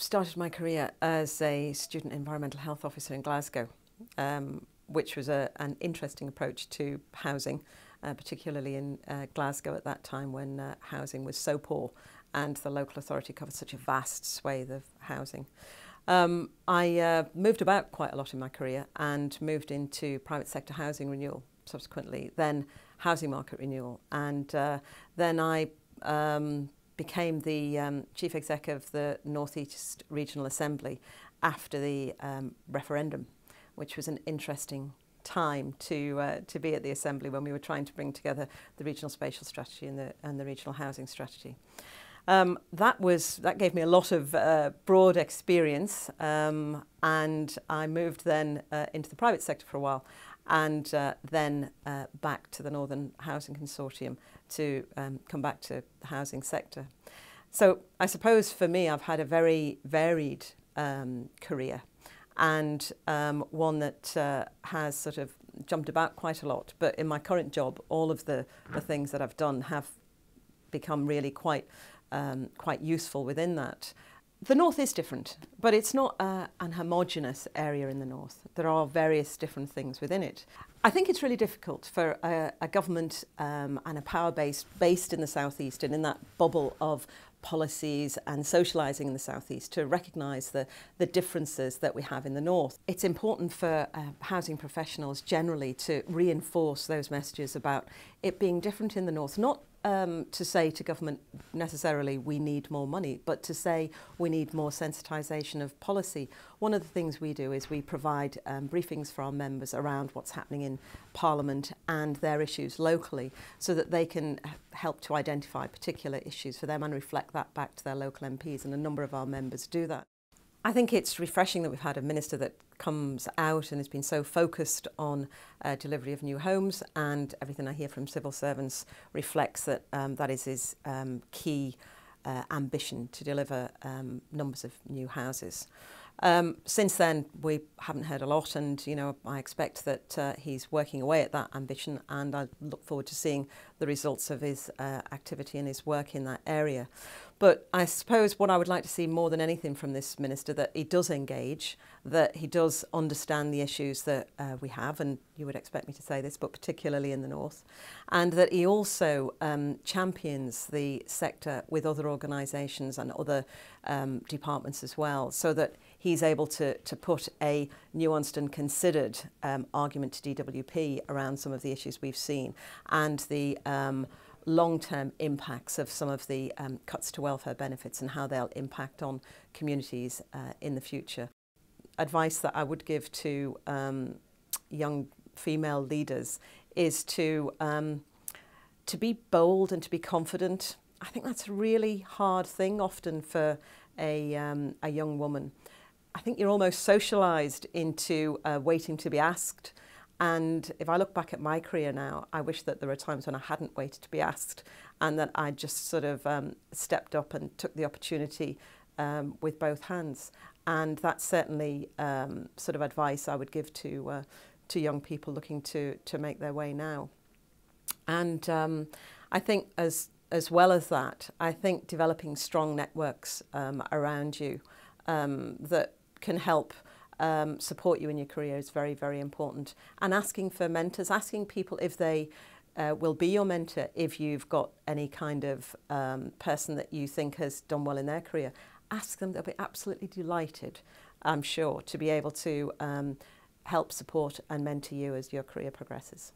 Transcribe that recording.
started my career as a student environmental health officer in Glasgow, which was an interesting approach to housing, particularly in Glasgow at that time when housing was so poor and the local authority covered such a vast swathe of housing. I moved about quite a lot in my career and moved into private sector housing renewal subsequently, then housing market renewal, and then I became the Chief Exec of the North East Regional Assembly after the referendum, which was an interesting time to be at the Assembly when we were trying to bring together the regional spatial strategy and the regional housing strategy. That gave me a lot of broad experience, and I moved then into the private sector for a while, and then back to the Northern Housing Consortium to come back to the housing sector. So I suppose for me I've had a very varied career, and one that has sort of jumped about quite a lot. But in my current job, all of the things that I've done have become really quite useful within that. The North is different, but it's not an homogenous area in the North. There are various different things within it. I think it's really difficult for a government and a power base based in the South East and in that bubble of policies and socialising in the South East to recognise the differences that we have in the North. It's important for housing professionals generally to reinforce those messages about it being different in the North, not to say to government necessarily we need more money, but to say we need more sensitisation of policy. One of the things we do is we provide briefings for our members around what's happening in Parliament and their issues locally, so that they can help to identify particular issues for them and reflect that back to their local MPs, and a number of our members do that. I think it's refreshing that we've had a minister that comes out and has been so focused on delivery of new homes, and everything I hear from civil servants reflects that that is his key ambition, to deliver numbers of new houses. Since then we haven't heard a lot, and I expect that he's working away at that ambition, and I look forward to seeing the results of his activity and his work in that area. But I suppose what I would like to see more than anything from this minister, that he does engage, that he does understand the issues that we have, and you would expect me to say this, but particularly in the North, and that he also champions the sector with other organisations and other departments as well, so that he's able to put a nuanced and considered argument to DWP around some of the issues we've seen, and the long-term impacts of some of the cuts to welfare benefits and how they'll impact on communities in the future. Advice that I would give to young female leaders is to be bold and to be confident. I think that's a really hard thing often for a young woman. I think you're almost socialised into waiting to be asked. And if I look back at my career now, I wish that there were times when I hadn't waited to be asked, and that I just sort of stepped up and took the opportunity with both hands. And that's certainly sort of advice I would give to young people looking to make their way now. And I think as well as that, I think developing strong networks around you that can help support you in your career is very, very important. And asking for mentors, asking people if they will be your mentor if you've got any kind of person that you think has done well in their career. Ask them. They'll be absolutely delighted, I'm sure, to be able to help support and mentor you as your career progresses.